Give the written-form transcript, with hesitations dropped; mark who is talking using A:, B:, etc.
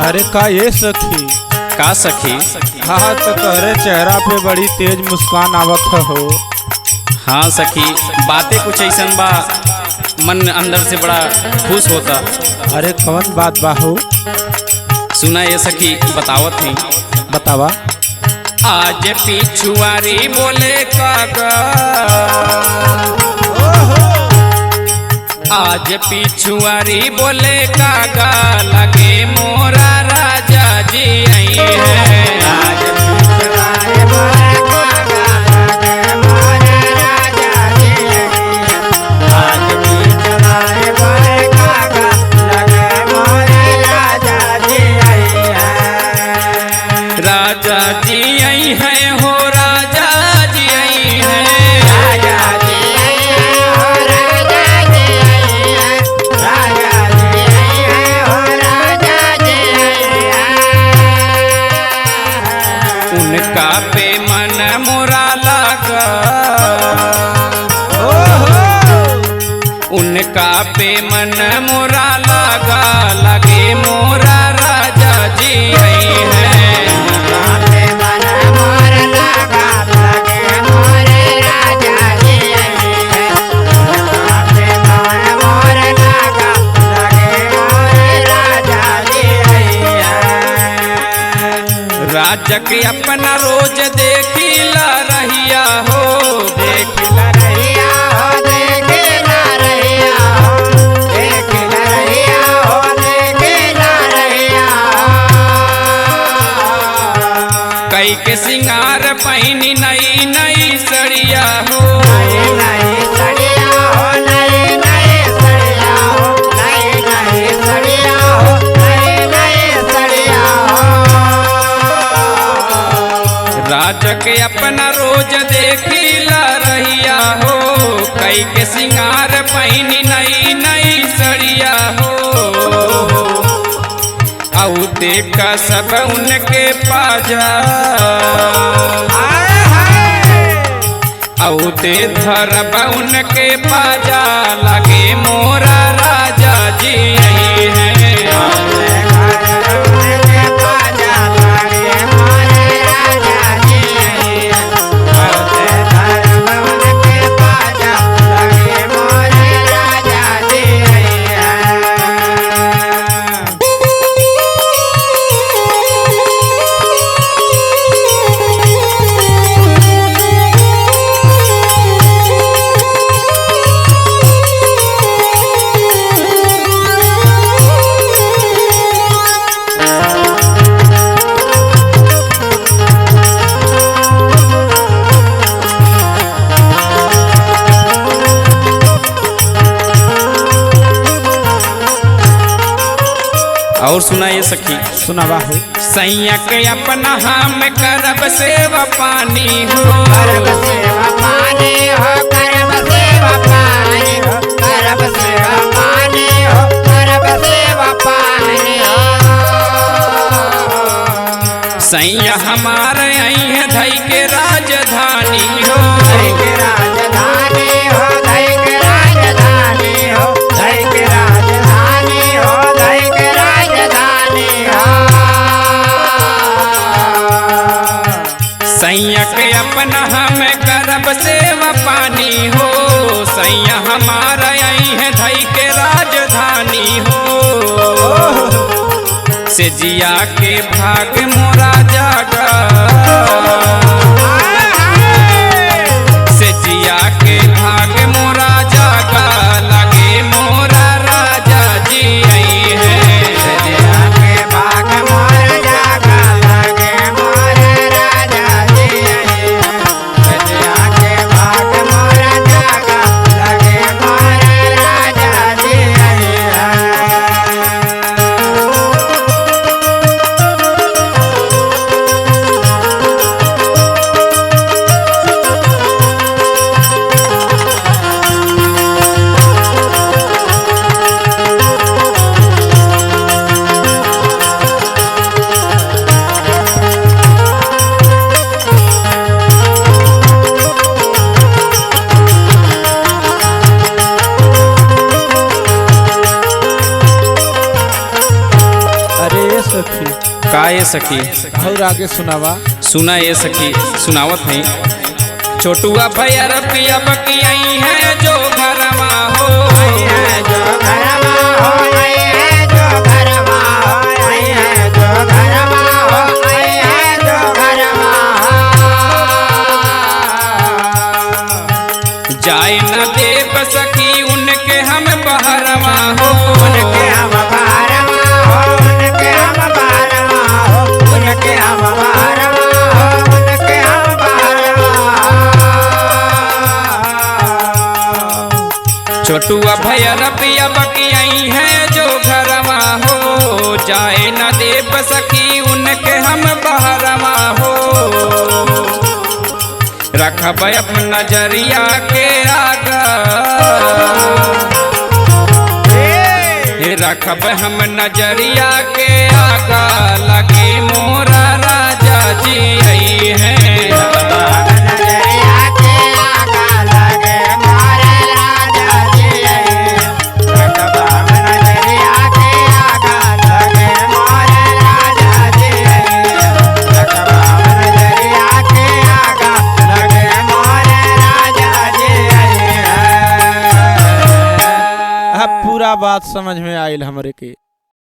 A: अरे का ये सखी?
B: का सखी?
A: हाँ तो तोहरे चेहरा पे बड़ी तेज मुस्कान आवत हो।
B: हाँ सखी, बातें कुछ ऐसन बा, मन अंदर से बड़ा खुश होता।
A: अरे कौन बात बाहू?
B: सुना ये सखी, बतावत है।
A: बतावा।
B: आज पिछुआरी बोले कागा, आज पिछुआरी बोले कागा, लगे मोरा राजा जी आई है। आज पिछुआरी बोले कागा, लगे मोरा राजा जी आई है। आज पिछुआरी बोले कागा, लगे मोरा राजा जी आई है। राजा जी आई है हो, राजा जी आई है। राजा जी आई है हो, राजा जी आई है। राजा जी आई है हो, राजा जी आई है। उनका पे मन मोरा लगा, उनका पे मन मोरा लगा, लगे मोरा राजा जी आई है। राजा के अपना रोज देखिला रहिया हो, देखिला रहिया हो, देखिला रहिया हो, देखिला रहिया हो, देखिला रहिया हो। कई के सिंगार पहनी नई नई सड़िया हो, नई नई सड़िया हो, नई नई सड़िया हो, नई नई सड़िया हो, नई नई सड़िया हो। राजा के अपना रोज देखिला रहिया हो, कई के सिंगार पहनी नई नई सड़िया हो। औ देखा सब उनके पाजा, औ ते धरब उनके पाजा, लगे मोरा राजा जी आई है। और सुना ये सखी,
A: सुनावा हो।
B: सैया के अपना हम करब सेवा पानी हो, करब सेवा पानी हो, करब सेवा पानी हो, करब सेवा पानी हो, करब सेवा पानी हो। सैया हमारे आई है धई के राजधानी हो, धई के राजधानी हो, धई के राजधानी हो, धई के राजधानी हो, धई के राजधानी हो। सैया के अपना हम करब सेवा पानी हो, सैया हमारा आई है धई के राजधानी हो। से जिया के भाग मोरा जागा, से जिया के भाग मोरा जागा, लगे मोरा राजा जी आई है। से जिया के भाग मोरा जागा, लगे मोरा राजा जी आई है। से जिया के भाग मोरा जागा, लगे मोरा राजा जी आई है।
A: सखी
B: का ये सखी
A: और आगे सुनावा।
B: सुना ये सखी सुनावत है। छोटुआ भैया रपिया बकियाई है जो घरमा हो,
C: जो घरमा हो आई है, जो घरमा हो आई है, जो घरमा हो आई है, जो घरमा
B: जाए न देव सखी उनके हम बहरवा हो,
C: उनके हम बहरवा हो, उनके हम बहरवा हो, उनके हम बहरवा हो, उनके हम बहरवा।
B: छोटुआ भैया रपिया बकियाई है जो घरवा हो, जाए न देव सखी उनके हम बहरवा हो। रखब अपना नजरिया के आगा, रखब हम नजरिया के आगा, लगे मोरा राजा जी आई है।
C: नजरिया के आगा लगे मोरे राजा जी आई, रखब नजरिया के आगा लगे मोरे राजा जी आई, रखब नजरिया के आगा लगे मोरे राजा जी आई।
A: अब पूरा बात समझ में आयल हमरे के।